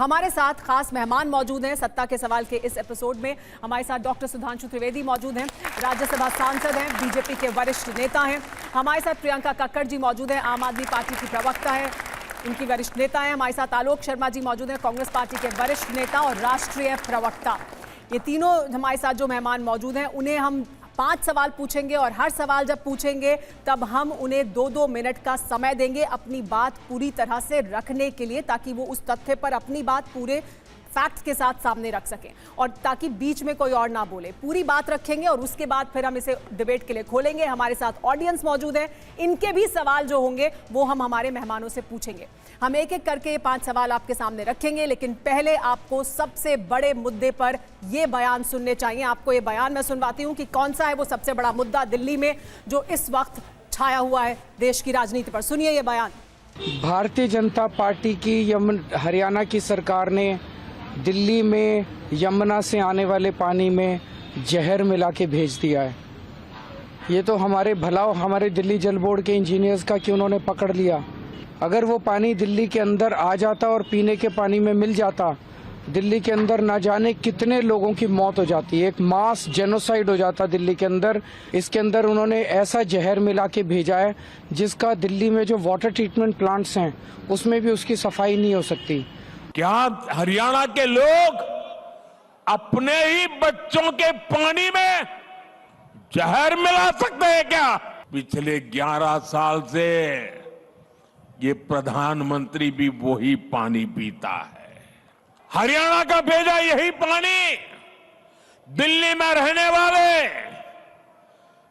हमारे साथ खास मेहमान मौजूद हैं सत्ता के सवाल के इस एपिसोड में। हमारे साथ डॉक्टर सुधांशु त्रिवेदी मौजूद हैं, राज्यसभा सांसद हैं, बीजेपी के वरिष्ठ नेता हैं। हमारे साथ प्रियंका कक्कड़ जी मौजूद हैं, आम आदमी पार्टी की प्रवक्ता है, उनकी वरिष्ठ नेता हैं। हमारे साथ आलोक शर्मा जी मौजूद हैं, कांग्रेस पार्टी के वरिष्ठ नेता और राष्ट्रीय प्रवक्ता। ये तीनों हमारे साथ जो मेहमान मौजूद हैं उन्हें हम 5 सवाल पूछेंगे और हर सवाल जब पूछेंगे तब हम उन्हें 2-2 मिनट का समय देंगे अपनी बात पूरी तरह से रखने के लिए, ताकि वो उस तथ्य पर अपनी बात पूरे फैक्ट्स के साथ सामने रख सकें और ताकि बीच में कोई और ना बोले। पूरी बात रखेंगे और उसके बाद फिर हम इसे डिबेट के लिए खोलेंगे। हमारे साथ ऑडियंस मौजूद है, इनके भी सवाल जो होंगे वो हम हमारे मेहमानों से पूछेंगे। हम एक एक करके 5 सवाल आपके सामने रखेंगे, लेकिन पहले आपको सबसे बड़े मुद्दे पर ये बयान सुनने चाहिए। आपको ये बयान मैं सुनवाती हूँ कि कौन सा है वो सबसे बड़ा मुद्दा दिल्ली में जो इस वक्त छाया हुआ है देश की राजनीति पर। सुनिए ये बयान। भारतीय जनता पार्टी की हरियाणा की सरकार ने दिल्ली में यमुना से आने वाले पानी में जहर मिला के भेज दिया है। ये तो हमारे भलाव हमारे दिल्ली जल बोर्ड के इंजीनियर्स का कि उन्होंने पकड़ लिया। अगर वो पानी दिल्ली के अंदर आ जाता और पीने के पानी में मिल जाता, दिल्ली के अंदर ना जाने कितने लोगों की मौत हो जाती। एक मास जेनोसाइड हो जाता दिल्ली के अंदर। इसके अंदर उन्होंने ऐसा जहर मिला के भेजा है जिसका दिल्ली में जो वाटर ट्रीटमेंट प्लांट्स हैं उसमें भी उसकी सफाई नहीं हो सकती। क्या हरियाणा के लोग अपने ही बच्चों के पानी में जहर मिला सकते हैं क्या? पिछले 11 साल से ये प्रधानमंत्री भी वही पानी पीता है। हरियाणा का भेजा यही पानी दिल्ली में रहने वाले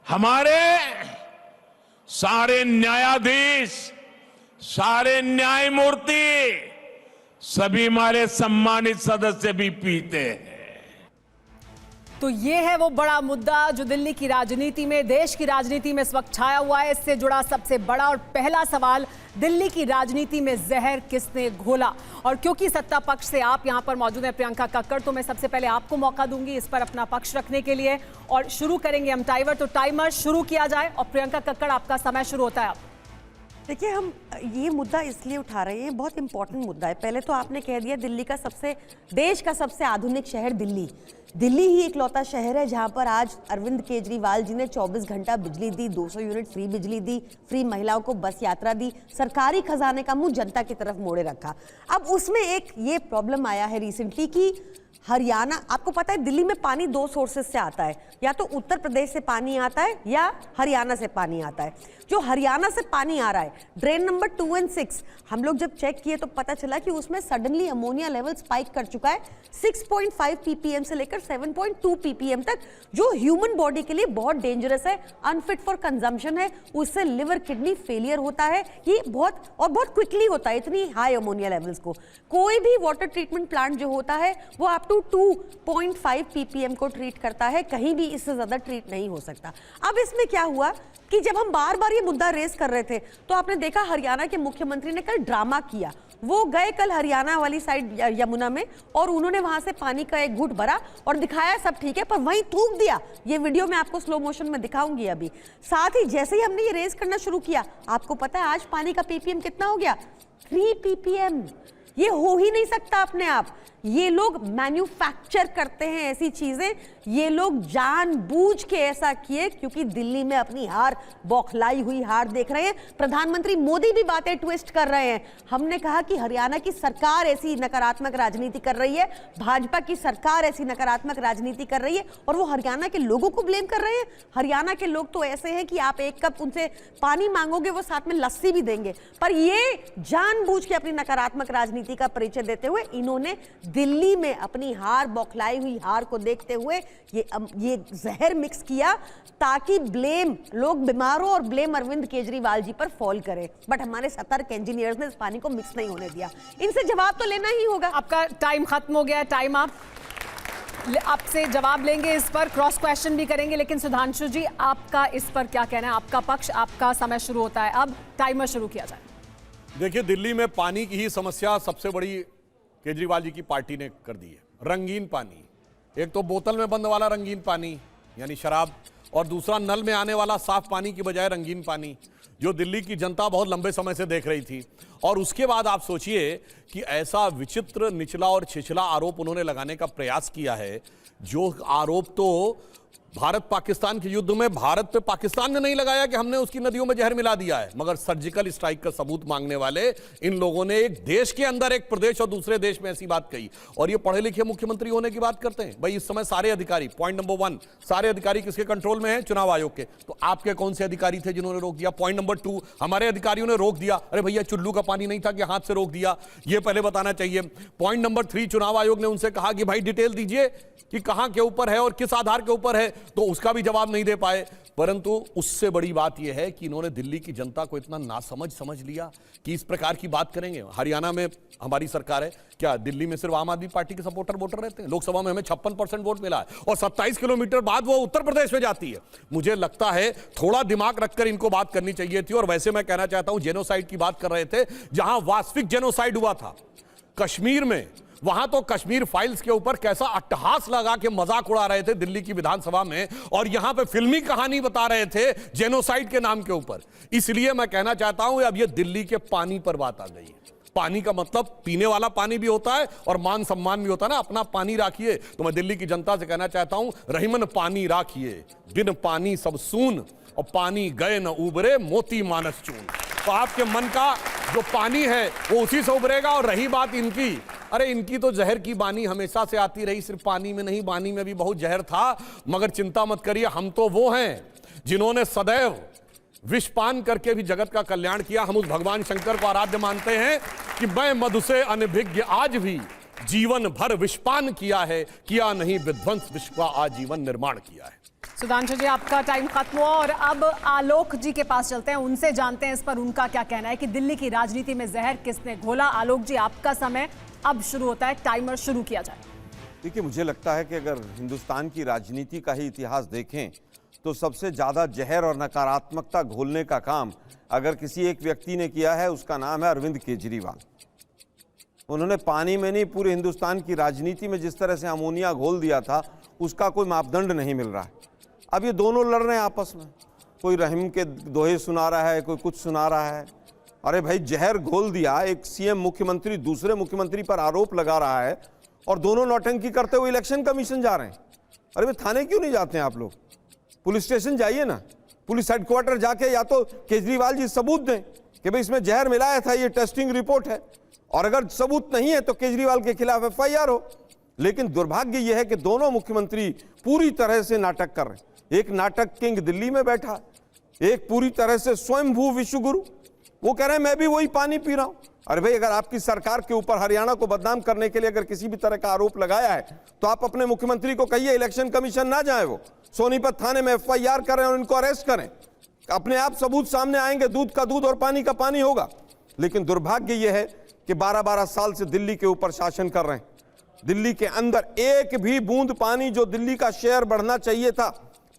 हमारे सारे न्यायाधीश, सारे न्यायमूर्ति, सभी हमारे सम्मानित सदस्य भी पीते हैं। तो ये है वो बड़ा मुद्दा जो दिल्ली की राजनीति में, देश की राजनीति में इस वक्त छाया हुआ है। इससे जुड़ा सबसे बड़ा और पहला सवाल, दिल्ली की राजनीति में जहर किसने घोला? और क्योंकि सत्ता पक्ष से आप यहां पर मौजूद हैं प्रियंका कक्कड़, तो मैं सबसे पहले आपको मौका दूंगी इस पर अपना पक्ष रखने के लिए। और शुरू करेंगे हम टाइमर, तो टाइमर शुरू किया जाए और प्रियंका कक्कड़ आपका समय शुरू होता है। देखिए, हम ये मुद्दा इसलिए उठा रहे हैं, बहुत इंपॉर्टेंट मुद्दा है। पहले तो आपने कह दिया दिल्ली का देश का सबसे आधुनिक शहर दिल्ली ही इकलौता शहर है जहां पर आज अरविंद केजरीवाल जी ने 24 घंटा बिजली दी, 200 यूनिट फ्री बिजली दी, फ्री महिलाओं को बस यात्रा दी, सरकारी खजाने का मुंह जनता की तरफ मोड़े रखा। अब उसमें एक ये प्रॉब्लम आया है रिसेंटली कि हरियाणा, आपको पता है दिल्ली में पानी 2 सोर्सेस से आता है, या तो उत्तर प्रदेश से पानी आता है या हरियाणा से पानी आता है। जो हरियाणा से पानी आ रहा है, ड्रेन नंबर 2 और 6, हम लोग जब चेक किए तो पता चला कि उसमें सडनली अमोनिया लेवल स्पाइक कर चुका है 6.5 ppm से लेकर 7.2 ppm तक, जो ह्यूमन बॉडी के लिए बहुत डेंजरस है, अनफिट फॉर कंजम्पशन है। उससे लिवर किडनी फेलियर होता है, ये बहुत क्विकली होता है इतनी हाई अमोनिया लेवल्स को। कोई भी वाटर ट्रीटमेंट प्लांट जो होता है वो अप टू 2.5 ppm को ट्रीट करता है, कहीं भी इससे ज्यादा ट्रीट नहीं हो सकता। अब इसमें क्या हुआ कि जब हम बार बार ये मुद्दा रेस कर रहे थे तो आपने देखा हरियाणा के मुख्यमंत्री ने कल ड्रामा किया। वो गए कल हरियाणा वाली साइड यमुना में और उन्होंने वहां से पानी का एक घूंट भरा और दिखाया सब ठीक है, पर वहीं थूक दिया। ये वीडियो मैं आपको स्लो मोशन में दिखाऊंगी अभी। साथ ही जैसे ही हमने ये रेस करना शुरू किया, आपको पता है आज पानी का ppm कितना हो गया? 3 ppm। ये हो ही नहीं सकता अपने आप। ये लोग मैन्युफैक्चर करते हैं ऐसी चीजें, ये लोग जानबूझ के ऐसा किए क्योंकि दिल्ली में अपनी हार, बौखलाई हुई हार देख रहे हैं। प्रधानमंत्री मोदी भी बातें ट्विस्ट कर रहे हैं। हमने कहा कि हरियाणा की सरकार ऐसी नकारात्मक राजनीति कर रही है, भाजपा की सरकार ऐसी नकारात्मक राजनीति कर रही है और वो हरियाणा के लोगों को ब्लेम कर रहे हैं। हरियाणा के लोग तो ऐसे हैं कि आप 1 कप उनसे पानी मांगोगे वो साथ में लस्सी भी देंगे, पर ये जानबूझ के अपनी नकारात्मक राजनीति का परिचय देते हुए इन्होंने दिल्ली में अपनी हार, बौखलाई हुई हार को देखते हुए ये जहर मिक्स किया ताकि ब्लेम, लोग बीमार हो और ब्लेम अरविंद केजरीवाल जी पर फॉल करें। बट हमारे सतर्क इंजीनियर्स ने इस पानी को मिक्स नहीं होने दिया। इनसे जवाब तो लेना ही होगा। आपका टाइम खत्म हो गया। टाइम आपसे जवाब लेंगे, इस पर क्रॉस क्वेश्चन भी करेंगे, लेकिन सुधांशु जी आपका इस पर क्या कहना है? आपका पक्ष, आपका समय शुरू होता है अब। टाइमर शुरू किया जाए। देखिए, दिल्ली में पानी की ही समस्या सबसे बड़ी केजरीवाल जी की पार्टी ने कर दी है। रंगीन पानी, एक तो बोतल में बंद वाला रंगीन पानी यानी शराब, और दूसरा नल में आने वाला साफ पानी की बजाय रंगीन पानी, जो दिल्ली की जनता बहुत लंबे समय से देख रही थी। और उसके बाद आप सोचिए कि ऐसा विचित्र, निचला और छिछला आरोप उन्होंने लगाने का प्रयास किया है, जो आरोप तो भारत पाकिस्तान के युद्ध में भारत पे पाकिस्तान ने नहीं लगाया कि हमने उसकी नदियों में जहर मिला दिया है, मगर सर्जिकल स्ट्राइक का सबूत मांगने वाले इन लोगों ने एक देश के अंदर एक प्रदेश और दूसरे देश में ऐसी बात कही। और ये पढ़े लिखे मुख्यमंत्री होने की बात करते हैं। भाई इस समय सारे अधिकारी, पॉइंट नंबर 1, सारे अधिकारी किसके कंट्रोल में हैं? चुनाव आयोग के। तो आपके कौन से अधिकारी थे जिन्होंने रोक दिया? पॉइंट नंबर 2, हमारे अधिकारियों ने रोक दिया। अरे भैया चुल्लू का पानी नहीं था कि हाथ से रोक दिया, ये पहले बताना चाहिए। पॉइंट नंबर 3, चुनाव आयोग ने उनसे कहा कि भाई डिटेल दीजिए कि कहां के ऊपर है और किस आधार के ऊपर है, तो उसका भी जवाब नहीं दे पाए। परंतु उससे बड़ी बात यह है कि इन्होंने दिल्ली की जनता को इतना नासमझ समझ लिया कि इस प्रकार की बात करेंगे। हरियाणा में हमारी सरकार है, क्या दिल्ली में सिर्फ आम आदमी पार्टी के सपोर्टर वोटर रहते हैं? लोकसभा में हमें 56% वोट मिला है और 27 किलोमीटर बाद वो उत्तर प्रदेश में जाती है। मुझे लगता है थोड़ा दिमाग रखकर इनको बात करनी चाहिए थी। और वैसे मैं कहना चाहता हूं, जेनोसाइड की बात कर रहे थे, जहां वास्तविक जेनोसाइड हुआ था कश्मीर में, वहां तो कश्मीर फाइल्स के ऊपर कैसा अट्टहास लगा के मजाक उड़ा रहे थे दिल्ली की विधानसभा में, और यहां पे फिल्मी कहानी बता रहे थे जेनोसाइड के नाम के ऊपर। इसलिए मैं कहना चाहता हूं, अब ये दिल्ली के पानी पर बात आ गई है। पानी का मतलब पीने वाला पानी भी होता है और मान सम्मान भी होता है ना। अपना पानी राखिए। तो मैं दिल्ली की जनता से कहना चाहता हूं, रहीमन पानी राखिए, बिन पानी सब सून, और पानी गए न उबरे मोती मानस चून। तो आपके मन का जो पानी है वो उसी से उभरेगा। और रही बात इनकी, अरे इनकी तो जहर की बानी हमेशा से आती रही, सिर्फ पानी में नहीं, बानी में भी बहुत जहर था। मगर चिंता मत करिए, हम तो वो हैं जिन्होंने सदैव विषपान करके भी जगत का कल्याण किया। हम उस भगवान शंकर को आराध्य मानते हैं कि मैं मधु से अनभिज्ञ आज भी जीवन भर विषपान किया है, किया नहीं विध्वंस, विश्व का आजीवन निर्माण किया है। सुधांशु जी, आपका टाइम खत्म हुआ और अब आलोक जी के पास चलते हैं, उनसे जानते हैं इस पर उनका क्या कहना है कि दिल्ली की राजनीति में जहर किसने घोला। आलोक जी, आपका समय अब शुरू होता है, टाइमर शुरू किया जाए। देखिए, मुझे लगता है कि अगर हिंदुस्तान की राजनीति का ही इतिहास देखें तो सबसे ज़्यादा जहर और नकारात्मकता घोलने का काम अगर किसी एक व्यक्ति ने किया है, उसका नाम है अरविंद केजरीवाल। उन्होंने पानी में नहीं, पूरे हिंदुस्तान की राजनीति में जिस तरह से अमोनिया घोल दिया था, उसका कोई मापदंड नहीं मिल रहा है। अब ये दोनों लड़ रहे हैं आपस में, कोई रहीम के दोहे सुना रहा है, कोई कुछ सुना रहा है। अरे भाई, जहर घोल दिया, एक सीएम मुख्यमंत्री दूसरे मुख्यमंत्री पर आरोप लगा रहा है और दोनों नौटंकी करते हुए इलेक्शन कमीशन जा रहे हैं। अरे भाई, थाने क्यों नहीं जाते हैं आप लोग? पुलिस स्टेशन जाइए ना, पुलिस हेडक्वार्टर जाके या तो केजरीवाल जी सबूत दें कि भाई इसमें जहर मिलाया था, ये टेस्टिंग रिपोर्ट है, और अगर सबूत नहीं है तो केजरीवाल के खिलाफ एफआईआर हो। लेकिन दुर्भाग्य यह है कि दोनों मुख्यमंत्री पूरी तरह से नाटक कर रहे हैं। एक नाटक किंग दिल्ली में बैठा, एक पूरी तरह से स्वयंभू विश्वगुरु, वो कह रहे हैं मैं भी वही पानी पी रहा हूं। अरे भाई, अगर आपकी सरकार के ऊपर हरियाणा को बदनाम करने के लिए अगर किसी भी तरह का आरोप लगाया है तो आप अपने मुख्यमंत्री को कहिए इलेक्शन कमीशन ना जाए, वो सोनीपत थाने में एफआईआर करें और इनको अरेस्ट करें। अपने आप सबूत सामने आएंगे, दूध का दूध और पानी का पानी होगा। लेकिन दुर्भाग्य यह है कि 12-12 साल से दिल्ली के ऊपर शासन कर रहे हैं। दिल्ली के अंदर एक भी बूंद पानी, जो दिल्ली का शेयर बढ़ना चाहिए था,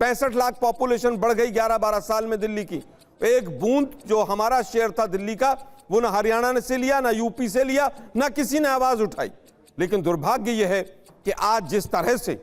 65 लाख पॉपुलेशन बढ़ गई 11-12 साल में दिल्ली की, एक बूंद जो हमारा शेयर था दिल्ली का, वो ना हरियाणा ने से लिया, ना यूपी से लिया, ना किसी ने आवाज उठाई। लेकिन दुर्भाग्य यह है कि आज जिस तरह से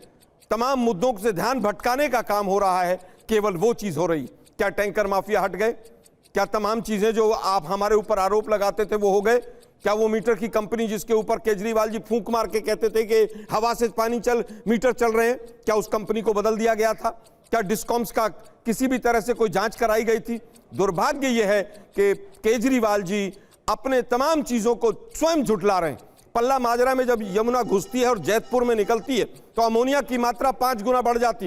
तमाम मुद्दों से ध्यान भटकाने का काम हो रहा है, केवल वो चीज हो रही। क्या टैंकर माफिया हट गए? क्या तमाम चीजें जो आप हमारे ऊपर आरोप लगाते थे वो हो गए? क्या वो मीटर की कंपनी जिसके ऊपर केजरीवाल जी फूंक मार के कहते थे कि हवा से पानी मीटर चल रहे हैं, क्या उस कंपनी को बदल दिया गया था? क्या डिस्कॉम्स का किसी भी तरह से कोई जांच कराई गई थी? दुर्भाग्य यह है कि केजरीवाल जी अपने तमाम चीजों को स्वयं झुठला रहे हैं। पल्ला माजरा में जब यमुना घुसती है और जैतपुर में निकलती है तो अमोनिया की मात्रा 5 गुना बढ़ जाती है।